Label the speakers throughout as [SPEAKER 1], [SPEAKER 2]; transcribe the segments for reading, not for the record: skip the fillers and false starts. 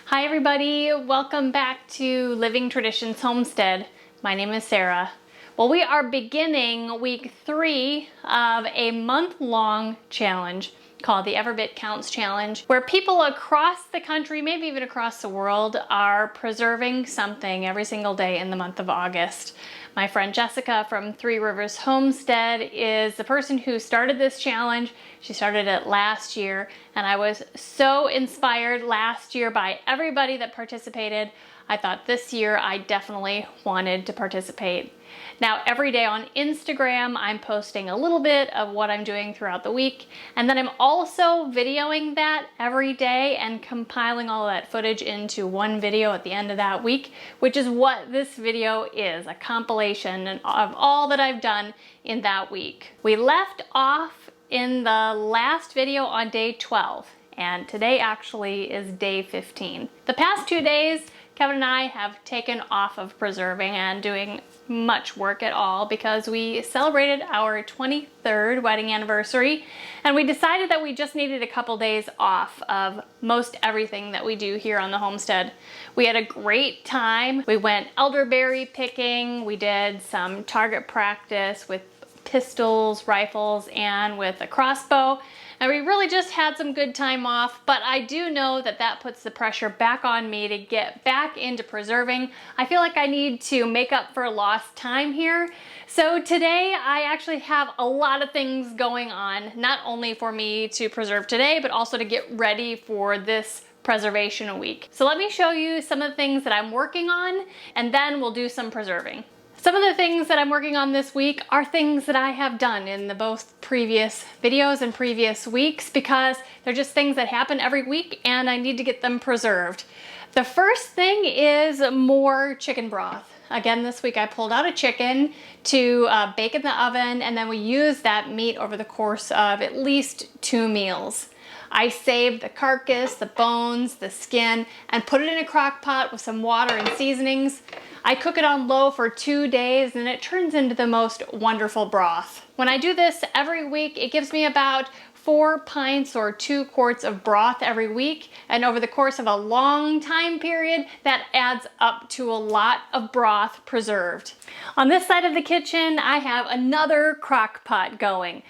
[SPEAKER 1] Hi everybody, welcome back to Living Traditions Homestead. My name is Sarah. Well, we are beginning week 3 of a month-long challenge called the Every Bit Counts Challenge, where people across the country, maybe even across the world, are preserving something every single day in the month of August. My friend Jessica from Three Rivers Homestead is the person who started this challenge. She started it last year, and I was so inspired last year by everybody that participated. I thought this year I definitely wanted to participate. Now, every day on Instagram, I'm posting a little bit of what I'm doing throughout the week, and then I'm also videoing that every day and compiling all that footage into one video at the end of that week, which is what this video is, a compilation of all that I've done in that week. We left off in the last video on day 12, and today actually is day 15. The past 2 days, Kevin and I have taken off of preserving and doing much work at all because we celebrated our 23rd wedding anniversary, and we decided that we just needed a couple days off of most everything that we do here on the homestead. We had a great time. We went elderberry picking, we did some target practice with pistols, rifles, and with a crossbow. And we really just had some good time off, but I do know that that puts the pressure back on me to get back into preserving. I feel like I need to make up for lost time here. So today I actually have a lot of things going on, not only for me to preserve today, but also to get ready for this preservation week. So let me show you some of the things that I'm working on, and then we'll do some preserving. Some of the things that I'm working on this week are things that I have done in the both previous videos and previous weeks because they're just things that happen every week and I need to get them preserved. The first thing is more chicken broth. Again, this week I pulled out a chicken to bake in the oven, and then we used that meat over the course of at least 2 meals. I saved the carcass, the bones, the skin, and put it in a crock pot with some water and seasonings. I cook it on low for 2 days and it turns into the most wonderful broth. When I do this every week, it gives me about 4 pints or 2 quarts of broth every week, and over the course of a long time period, that adds up to a lot of broth preserved. On this side of the kitchen, I have another crock pot going.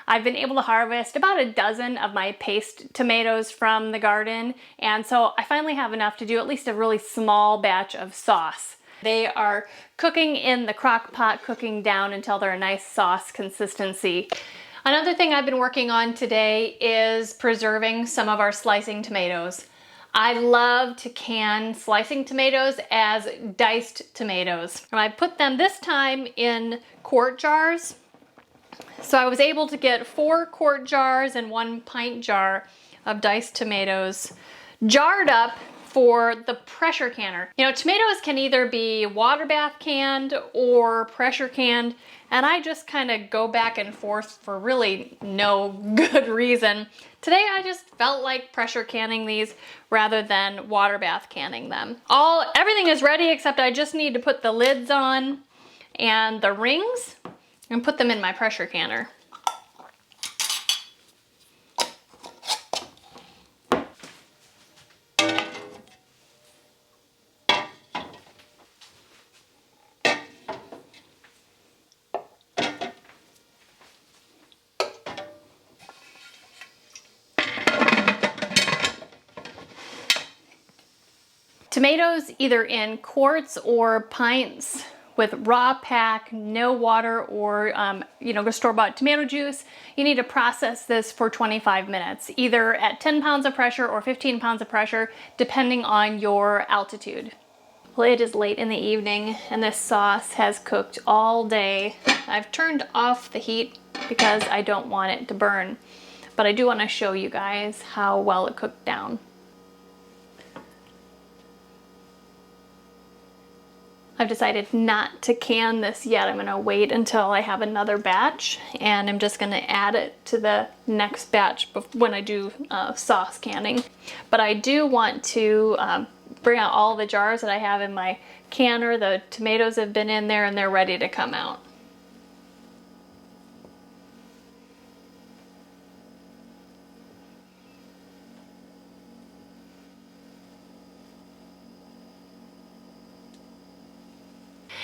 [SPEAKER 1] I've been able to harvest about a dozen of my paste tomatoes from the garden, and so I finally have enough to do at least a really small batch of sauce. They are cooking in the crock pot, cooking down until they're a nice sauce consistency. Another thing I've been working on today is preserving some of our slicing tomatoes. I love to can slicing tomatoes as diced tomatoes. And I put them this time in quart jars. So I was able to get 4 quart jars and 1 pint jar of diced tomatoes jarred up for the pressure canner. You know, tomatoes can either be water bath canned or pressure canned, and I just kind of go back and forth for really no good reason. Today I just felt like pressure canning these rather than water bath canning them. Everything is ready except I just need to put the lids on and the rings and put them in my pressure canner. Tomatoes either in quarts or pints with raw pack, no water, or go store-bought tomato juice. You need to process this for 25 minutes, either at 10 pounds of pressure or 15 pounds of pressure, depending on your altitude. Well, it is late in the evening and this sauce has cooked all day. I've turned off the heat because I don't want it to burn, but I do want to show you guys how well it cooked down. I've decided not to can this yet. I'm gonna wait until I have another batch, and I'm just gonna add it to the next batch when I do sauce canning. But I do want to bring out all the jars that I have in my canner. The tomatoes have been in there and they're ready to come out.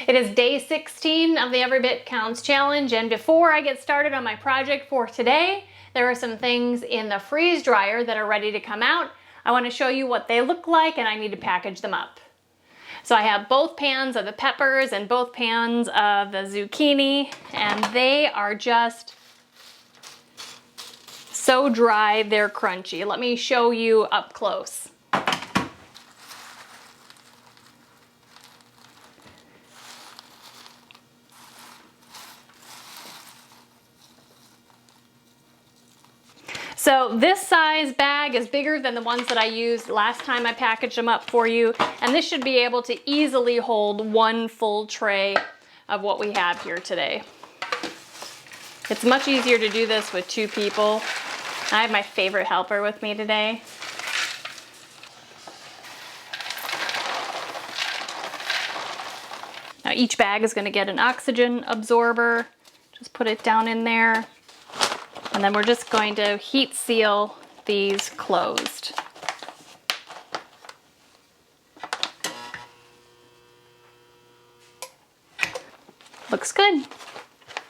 [SPEAKER 1] It is day 16 of the Every Bit Counts challenge, and before I get started on my project for today, there are some things in the freeze dryer that are ready to come out. I want to show you what they look like, and I need to package them up. So I have both pans of the peppers and both pans of the zucchini, and they are just so dry, they're crunchy. Let me show you up close. So this size bag is bigger than the ones that I used last time I packaged them up for you, and this should be able to easily hold one full tray of what we have here today. It's much easier to do this with 2 people. I have my favorite helper with me today. Now each bag is going to get an oxygen absorber. Just put it down in there. And then we're just going to heat seal these closed. Looks good.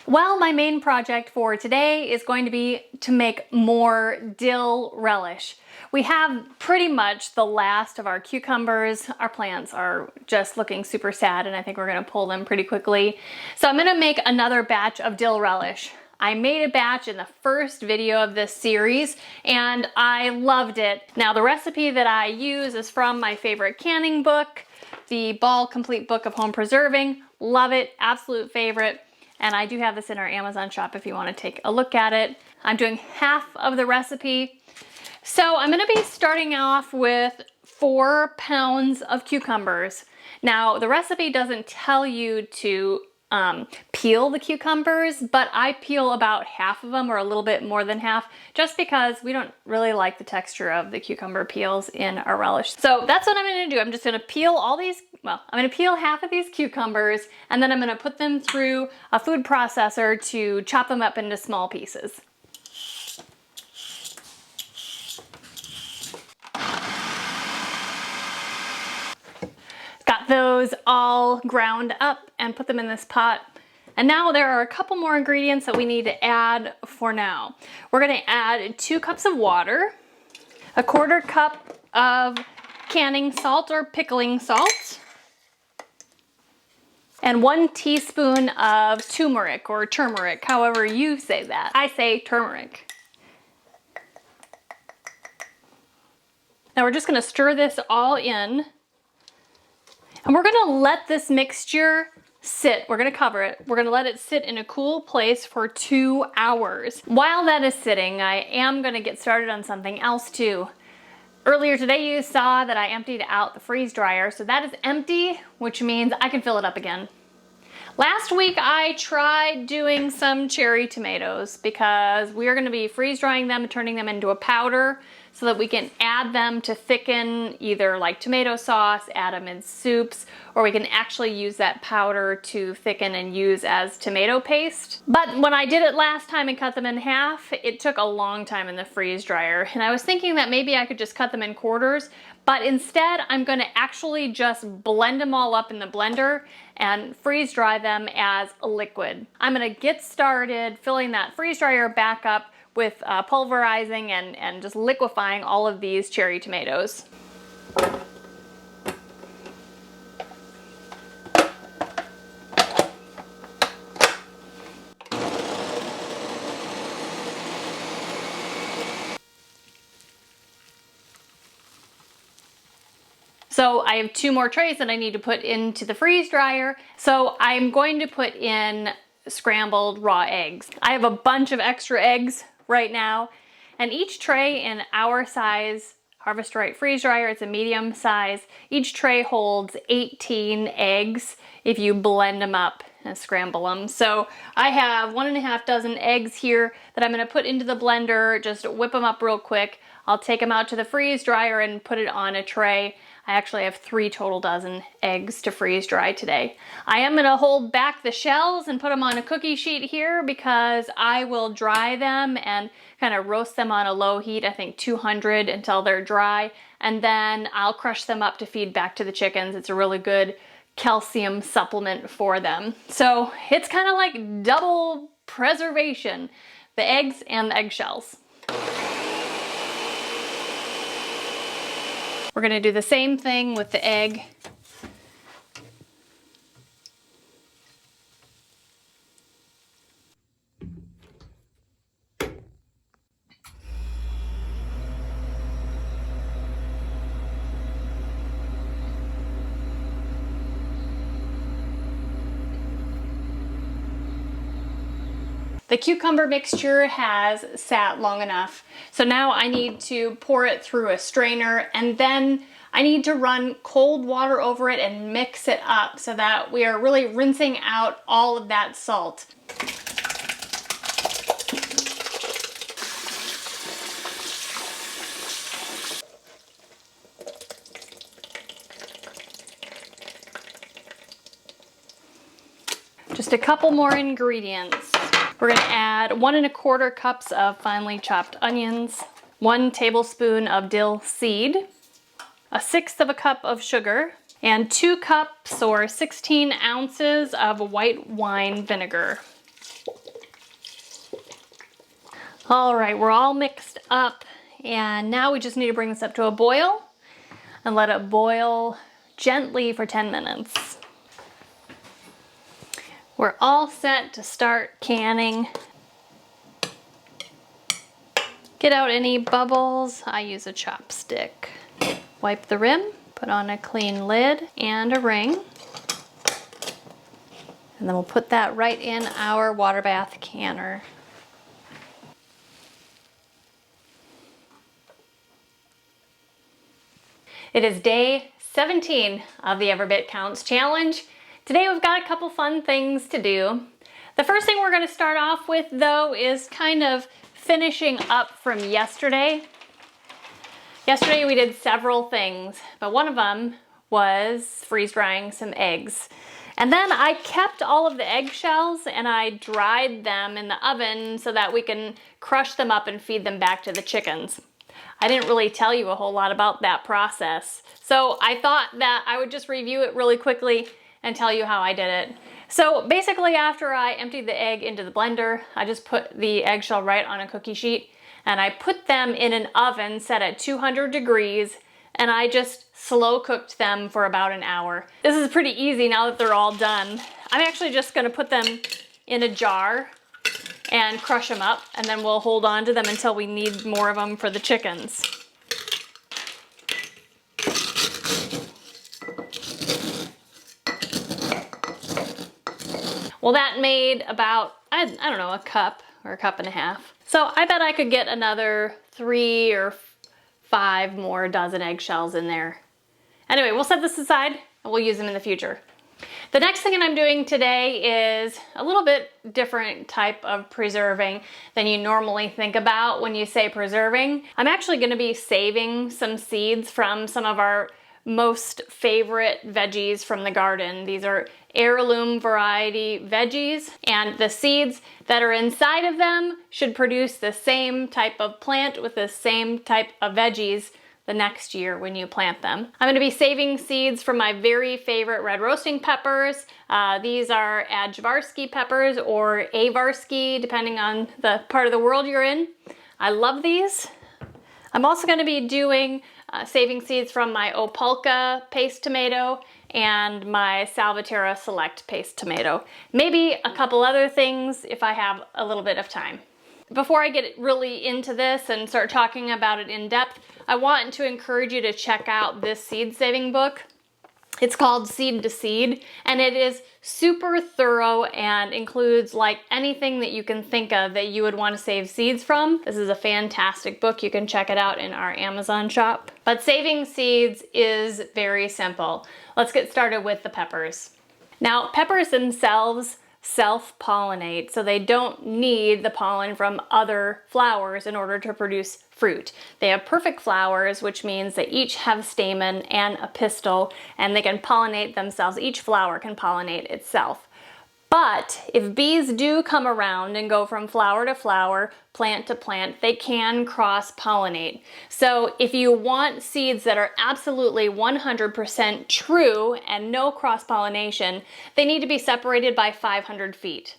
[SPEAKER 1] Well, my main project for today is going to be to make more dill relish. We have pretty much the last of our cucumbers. Our plants are just looking super sad, and I think we're gonna pull them pretty quickly. So I'm gonna make another batch of dill relish. I made a batch in the first video of this series and I loved it. Now the recipe that I use is from my favorite canning book, the Ball Complete Book of Home Preserving. Love it, absolute favorite. And I do have this in our Amazon shop if you want to take a look at it. I'm doing half of the recipe. So I'm going to be starting off with 4 pounds of cucumbers. Now the recipe doesn't tell you to peel the cucumbers, but I peel about half of them or a little bit more than half just because we don't really like the texture of the cucumber peels in our relish. So that's what I'm going to do. I'm just going to peel all these, well, I'm going to peel half of these cucumbers and then I'm going to put them through a food processor to chop them up into small pieces. Got those all ground up and put them in this pot. And now there are a couple more ingredients that we need to add for now. We're gonna add 2 cups of water, a 1/4 cup of canning salt or pickling salt, and 1 teaspoon of turmeric or turmeric, however you say that. I say turmeric. Now we're just gonna stir this all in. And we're gonna let this mixture sit. We're gonna cover it. We're gonna let it sit in a cool place for 2 hours. While that is sitting, I am gonna get started on something else too. Earlier today you saw that I emptied out the freeze dryer, so that is empty, which means I can fill it up again. Last week I tried doing some cherry tomatoes because we are gonna be freeze drying them and turning them into a powder so that we can add them to thicken either like tomato sauce, add them in soups, or we can actually use that powder to thicken and use as tomato paste. But when I did it last time and cut them in half, it took a long time in the freeze dryer. And I was thinking that maybe I could just cut them in quarters, but instead I'm gonna actually just blend them all up in the blender and freeze dry them as a liquid. I'm gonna get started filling that freeze dryer back up with pulverizing and just liquefying all of these cherry tomatoes. So I have 2 more trays that I need to put into the freeze dryer. So I'm going to put in scrambled raw eggs. I have a bunch of extra eggs right now, and each tray in our size Harvest Right freeze dryer, it's a medium size. Each tray holds 18 eggs if you blend them up and scramble them. So I have 1.5 dozen eggs here that I'm gonna put into the blender, just whip them up real quick. I'll take them out to the freeze dryer and put it on a tray. I actually have 3 total dozen eggs to freeze dry today. I am gonna hold back the shells and put them on a cookie sheet here because I will dry them and kind of roast them on a low heat, I think 200 until they're dry. And then I'll crush them up to feed back to the chickens. It's a really good calcium supplement for them. So it's kind of like double preservation, the eggs and the eggshells. We're gonna do the same thing with the egg. The cucumber mixture has sat long enough. So now I need to pour it through a strainer, and then I need to run cold water over it and mix it up so that we are really rinsing out all of that salt. Just a couple more ingredients. We're gonna add 1 1/4 cups of finely chopped onions, 1 tablespoon of dill seed, 1/6 cup of sugar, and 2 cups or 16 ounces of white wine vinegar. All right, we're all mixed up, and now we just need to bring this up to a boil and let it boil gently for 10 minutes. We're all set to start canning. Get out any bubbles. I use a chopstick. Wipe the rim, put on a clean lid and a ring. And then we'll put that right in our water bath canner. It is day 17 of the Every Bit Counts challenge. Today we've got a couple fun things to do. The first thing we're going to start off with, though, is kind of finishing up from yesterday. Yesterday we did several things, but one of them was freeze drying some eggs. And then I kept all of the eggshells and I dried them in the oven so that we can crush them up and feed them back to the chickens. I didn't really tell you a whole lot about that process, so I thought that I would just review it really quickly and tell you how I did it. So basically, after I emptied the egg into the blender, I just put the eggshell right on a cookie sheet and I put them in an oven set at 200 degrees and I just slow cooked them for about an hour. This is pretty easy now that they're all done. I'm actually just gonna put them in a jar and crush them up, and then we'll hold on to them until we need more of them for the chickens. Well, that made about, I don't know, a cup or a cup and a half. So I bet I could get another 3 or 5 more dozen eggshells in there. Anyway, we'll set this aside and we'll use them in the future. The next thing that I'm doing today is a little bit different type of preserving than you normally think about when you say preserving. I'm actually going to be saving some seeds from some of our most favorite veggies from the garden. These are heirloom variety veggies, and the seeds that are inside of them should produce the same type of plant with the same type of veggies the next year when you plant them. I'm gonna be saving seeds from my very favorite red roasting peppers. These are Ajvarski peppers or Avarski, depending on the part of the world you're in. I love these. I'm also gonna be doing saving seeds from my Opalka paste tomato and my Salvatierra Select paste tomato. Maybe a couple other things if I have a little bit of time. Before I get really into this and start talking about it in depth, I want to encourage you to check out this seed saving book. It's called Seed to Seed, and it is super thorough and includes like anything that you can think of that you would want to save seeds from. This is a fantastic book. You can check it out in our Amazon shop. But saving seeds is very simple. Let's get started with the peppers. Now, peppers themselves self-pollinate, so they don't need the pollen from other flowers in order to produce fruit. They have perfect flowers, which means they each have stamen and a pistil, and they can pollinate themselves. Each flower can pollinate itself. But if bees do come around and go from flower to flower, plant to plant, they can cross-pollinate. So if you want seeds that are absolutely 100% true and no cross-pollination, they need to be separated by 500 feet.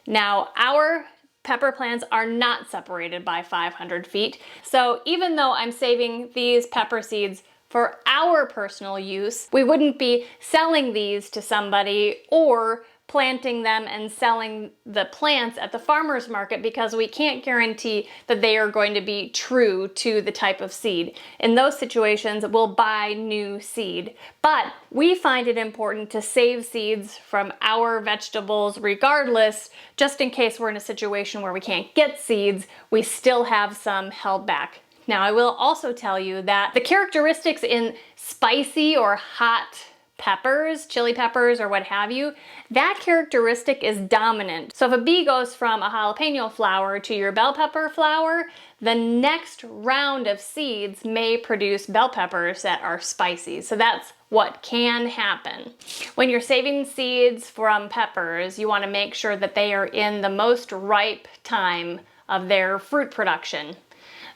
[SPEAKER 1] Now, our pepper plants are not separated by 500 feet. So even though I'm saving these pepper seeds for our personal use, we wouldn't be selling these to somebody or planting them and selling the plants at the farmer's market because we can't guarantee that they are going to be true to the type of seed. In those situations, we'll buy new seed. But we find it important to save seeds from our vegetables regardless, just in case we're in a situation where we can't get seeds, we still have some held back. Now, I will also tell you that the characteristics in spicy or hot peppers, chili peppers or what have you, that characteristic is dominant. So if a bee goes from a jalapeno flower to your bell pepper flower, the next round of seeds may produce bell peppers that are spicy. So that's what can happen. When you're saving seeds from peppers, you want to make sure that they are in the most ripe time of their fruit production.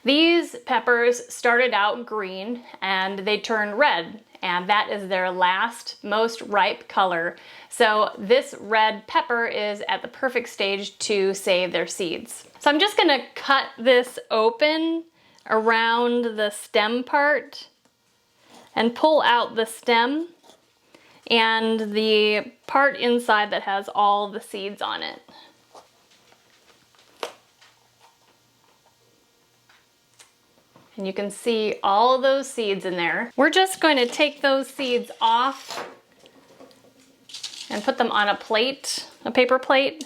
[SPEAKER 1] These peppers started out green and they turn red, and that is their last most ripe color. So this red pepper is at the perfect stage to save their seeds. So I'm just gonna cut this open around the stem part and pull out the stem and the part inside that has all the seeds on it. And you can see all of those seeds in there. We're just going to take those seeds off and put them on a plate, a paper plate.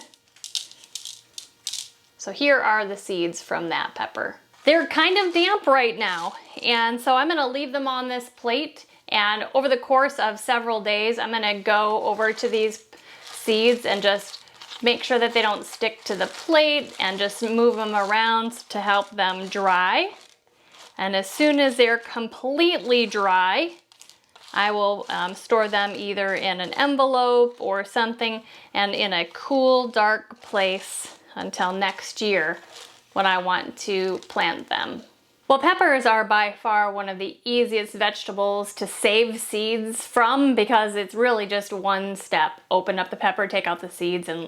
[SPEAKER 1] So here are the seeds from that pepper. They're kind of damp right now, and so I'm gonna leave them on this plate, and over the course of several days, I'm gonna go over to these seeds and just make sure that they don't stick to the plate and just move them around to help them dry. And as soon as they're completely dry, I will store them either in an envelope or something and in a cool, dark place until next year when I want to plant them. Well, peppers are by far one of the easiest vegetables to save seeds from because it's really just one step. Open up the pepper, take out the seeds, and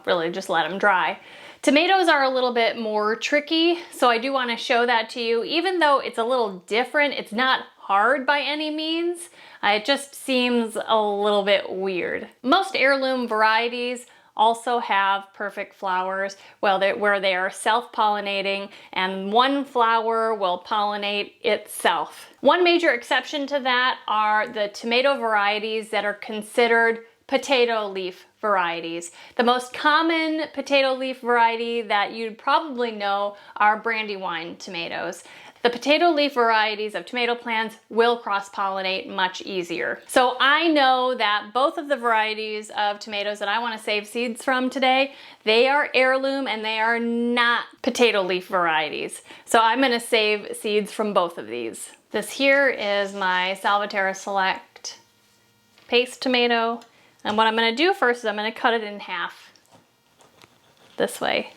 [SPEAKER 1] really just let them dry. Tomatoes are a little bit more tricky, so I do want to show that to you. Even though it's a little different, it's not hard by any means. It just seems a little bit weird. Most heirloom varieties also have perfect flowers where they are self-pollinating and one flower will pollinate itself. One major exception to that are the tomato varieties that are considered potato leaf varieties. The most common potato leaf variety that you'd probably know are Brandywine tomatoes. The potato leaf varieties of tomato plants will cross-pollinate much easier. So I know that both of the varieties of tomatoes that I want to save seeds from today, they are heirloom and they are not potato leaf varieties. So I'm going to save seeds from both of these. This here is my Salvatierra Select paste tomato. And what I'm going to do first is I'm going to cut it in half this way,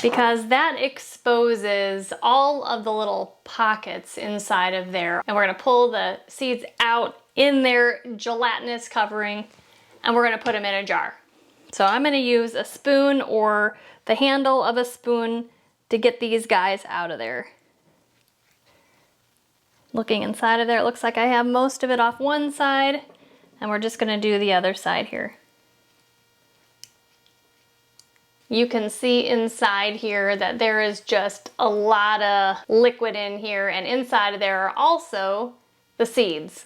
[SPEAKER 1] because that exposes all of the little pockets inside of there. And we're going to pull the seeds out in their gelatinous covering and we're going to put them in a jar. So I'm going to use a spoon or the handle of a spoon to get these guys out of there. Looking inside of there, it looks like I have most of it off one side. And we're just going to do the other side here. You can see inside here that there is just a lot of liquid in here, and inside of there are also the seeds.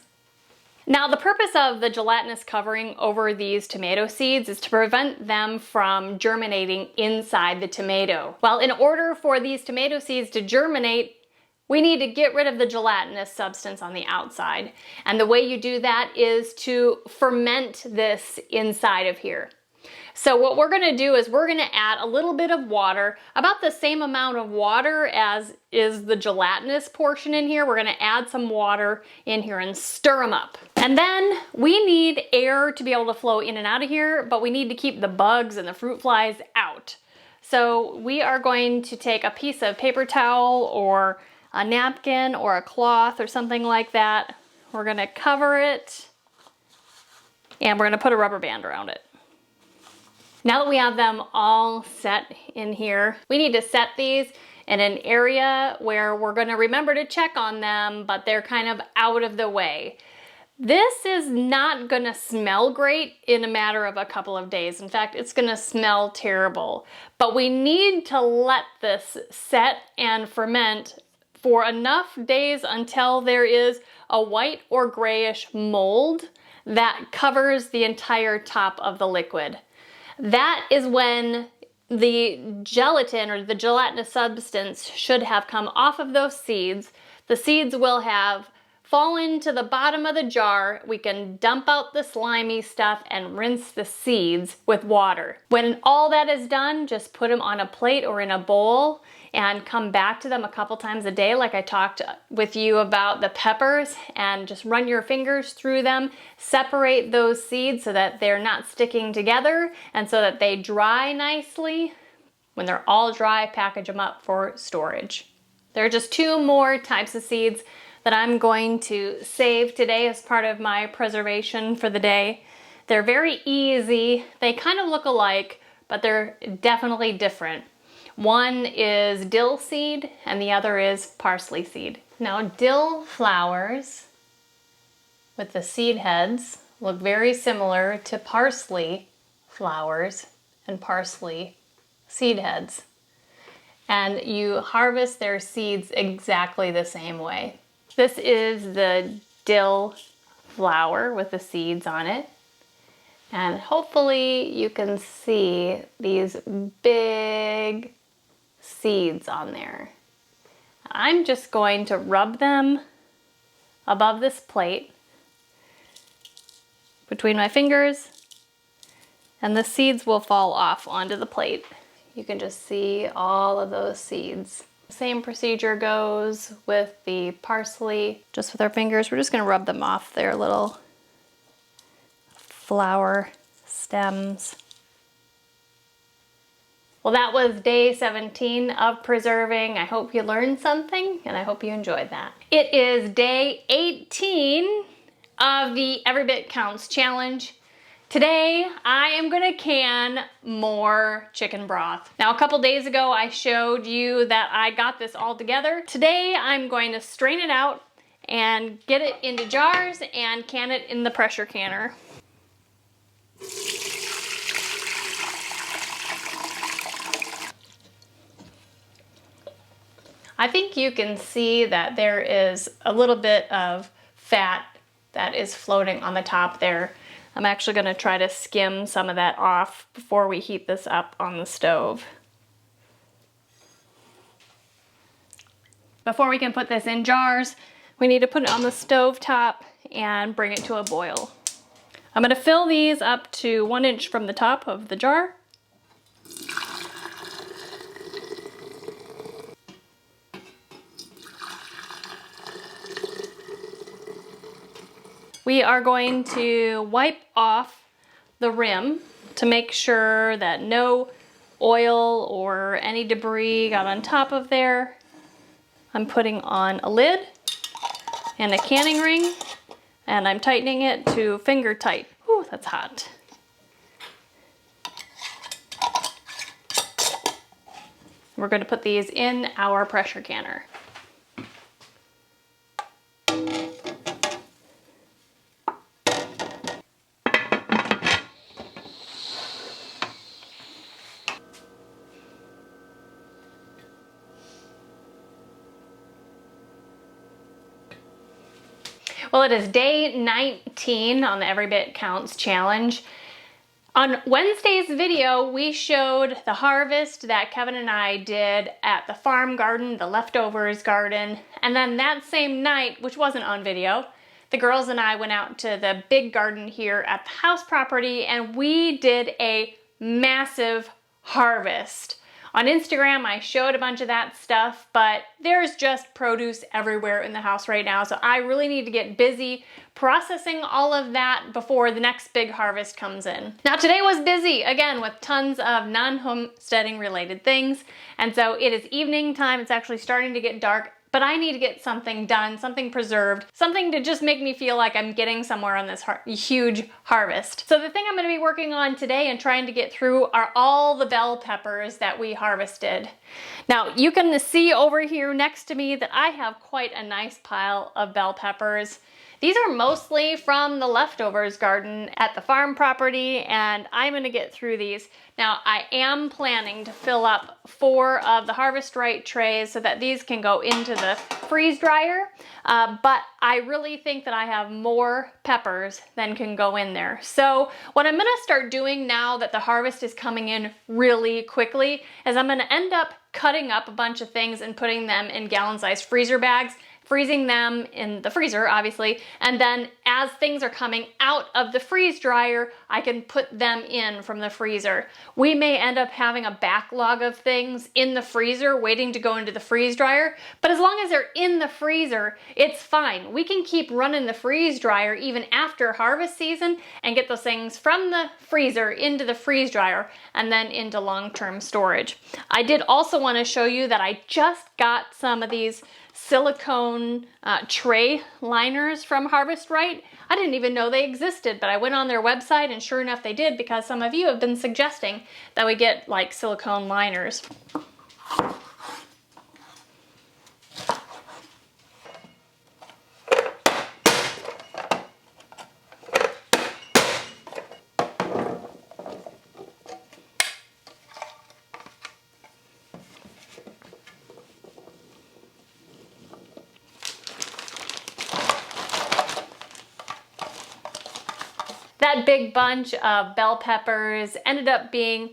[SPEAKER 1] Now, the purpose of the gelatinous covering over these tomato seeds is to prevent them from germinating inside the tomato. Well, in order for these tomato seeds to germinate, we need to get rid of the gelatinous substance on the outside. And the way you do that is to ferment this inside of here. So what we're gonna do is we're gonna add a little bit of water, about the same amount of water as is the gelatinous portion in here. We're gonna add some water in here and stir them up. And then we need air to be able to flow in and out of here, but we need to keep the bugs and the fruit flies out. So we are going to take a piece of paper towel or a napkin or a cloth or something like that. We're gonna cover it and we're gonna put a rubber band around it. Now that we have them all set in here, we need to set these in an area where we're gonna remember to check on them, but they're kind of out of the way. This is not gonna smell great in a matter of a couple of days. In fact, it's gonna smell terrible. But we need to let this set and ferment for enough days until there is a white or grayish mold that covers the entire top of the liquid. That is when the gelatin or the gelatinous substance should have come off of those seeds. The seeds will have fallen to the bottom of the jar. We can dump out the slimy stuff and rinse the seeds with water. When all that is done, just put them on a plate or in a bowl and come back to them a couple times a day, like I talked with you about the peppers, and just run your fingers through them. Separate those seeds so that they're not sticking together and so that they dry nicely. When they're all dry, package them up for storage. There are just 2 more types of seeds that I'm going to save today as part of my preservation for the day. They're very easy. They kind of look alike, but they're definitely different. One is dill seed and the other is parsley seed. Now, dill flowers with the seed heads look very similar to parsley flowers and parsley seed heads. And you harvest their seeds exactly the same way. This is the dill flower with the seeds on it. And hopefully you can see these big seeds on there. I'm just going to rub them above this plate between my fingers, and the seeds will fall off onto the plate. You can just see all of those seeds. Same procedure goes with the parsley. Just with our fingers, we're just gonna rub them off their little flower stems. Well, that was day 17 of preserving. I hope you learned something and I hope you enjoyed that. It is day 18 of the Every Bit Counts challenge. Today, I am gonna can more chicken broth. Now, a couple days ago, I showed you that I got this all together. Today, I'm going to strain it out and get it into jars and can it in the pressure canner. I think you can see that there is a little bit of fat that is floating on the top there. I'm actually going to try to skim some of that off before we heat this up on the stove. Before we can put this in jars, we need to put it on the stove top and bring it to a boil. I'm going to fill these up to 1 inch from the top of the jar. We are going to wipe off the rim to make sure that no oil or any debris got on top of there. I'm putting on a lid and a canning ring, and I'm tightening it to finger tight. Whew, that's hot. We're going to put these in our pressure canner. Well, it is day 19 on the Every Bit Counts challenge. On Wednesday's video, we showed the harvest that Kevin and I did at the farm garden, the leftovers garden. And then that same night, which wasn't on video, the girls and I went out to the big garden here at the house property and we did a massive harvest. On Instagram, I showed a bunch of that stuff, but there's just produce everywhere in the house right now. So I really need to get busy processing all of that before the next big harvest comes in. Now today was busy, again, with tons of non-homesteading related things. And so it is evening time. It's actually starting to get dark. But I need to get something done, something preserved, something to just make me feel like I'm getting somewhere on this huge harvest. So the thing I'm gonna be working on today and trying to get through are all the bell peppers that we harvested. Now you can see over here next to me that I have quite a nice pile of bell peppers. These are mostly from the leftovers garden at the farm property, and I'm gonna get through these. Now, I am planning to fill up 4 of the Harvest Right trays so that these can go into the freeze dryer, but I really think that I have more peppers than can go in there. So what I'm gonna start doing now that the harvest is coming in really quickly is I'm gonna end up cutting up a bunch of things and putting them in gallon-sized freezer bags, freezing them in the freezer, obviously, and then as things are coming out of the freeze dryer, I can put them in from the freezer. We may end up having a backlog of things in the freezer waiting to go into the freeze dryer, but as long as they're in the freezer, it's fine. We can keep running the freeze dryer even after harvest season and get those things from the freezer into the freeze dryer and then into long-term storage. I did also want to show you that I just got some of these silicone tray liners from Harvest Right. I didn't even know they existed, but I went on their website and sure enough they did, because some of you have been suggesting that we get like silicone liners. That big bunch of bell peppers ended up being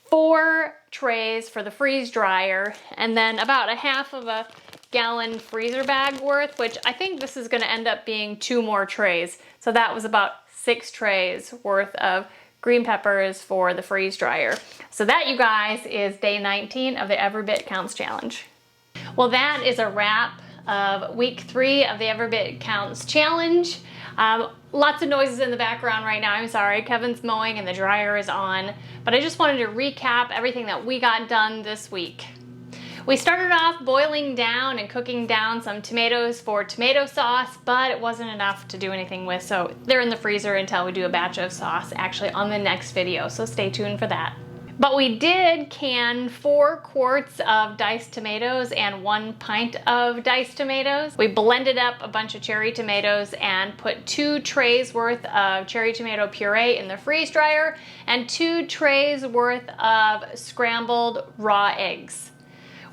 [SPEAKER 1] 4 trays for the freeze dryer and then about a half of a gallon freezer bag worth, which I think this is going to end up being 2 more trays. So that was about 6 trays worth of green peppers for the freeze dryer. So that, you guys, is day 19 of the Every Bit Counts Challenge. Well, that is a wrap of week 3 of the Every Bit Counts Challenge. Lots of noises in the background right now. I'm sorry, Kevin's mowing and the dryer is on, but I just wanted to recap everything that we got done this week. We started off boiling down and cooking down some tomatoes for tomato sauce, but it wasn't enough to do anything with, so they're in the freezer until we do a batch of sauce actually on the next video, so stay tuned for that. But we did can 4 quarts of diced tomatoes and 1 pint of diced tomatoes. We blended up a bunch of cherry tomatoes and put 2 trays worth of cherry tomato puree in the freeze dryer and 2 trays worth of scrambled raw eggs.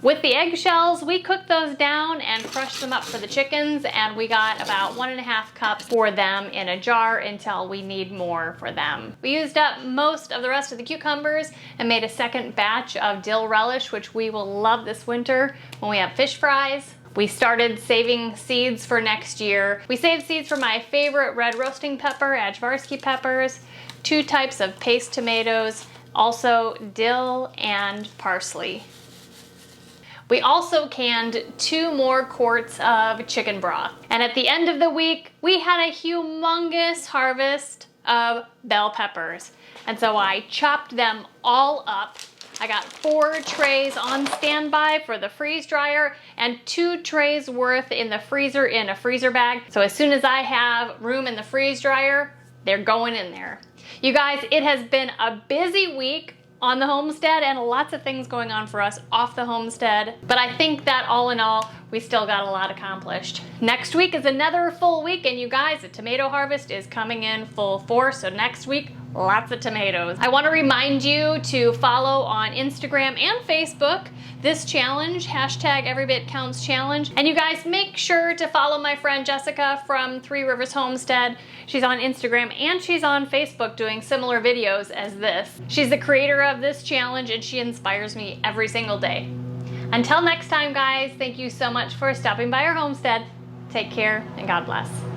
[SPEAKER 1] With the eggshells, we cooked those down and crushed them up for the chickens, and we got about 1.5 cups for them in a jar until we need more for them. We used up most of the rest of the cucumbers and made a second batch of dill relish, which we will love this winter when we have fish fries. We started saving seeds for next year. We saved seeds for my favorite red roasting pepper, Ajvarsky peppers, 2 types of paste tomatoes, also dill and parsley. We also canned 2 more quarts of chicken broth. And at the end of the week, we had a humongous harvest of bell peppers. And so I chopped them all up. I got 4 trays on standby for the freeze dryer and 2 trays worth in the freezer in a freezer bag. So as soon as I have room in the freeze dryer, they're going in there. You guys, it has been a busy week on the homestead and lots of things going on for us off the homestead. But I think that all in all, we still got a lot accomplished. Next week is another full week, and you guys, the tomato harvest is coming in full force. So next week, lots of tomatoes. I want to remind you to follow on Instagram and Facebook this challenge, hashtag Every Bit Counts Challenge. And you guys, make sure to follow my friend Jessica from 3 Rivers Homestead. She's on Instagram and she's on Facebook doing similar videos as this. She's the creator of this challenge and she inspires me every single day. Until next time, guys, thank you so much for stopping by our homestead. Take care and God bless.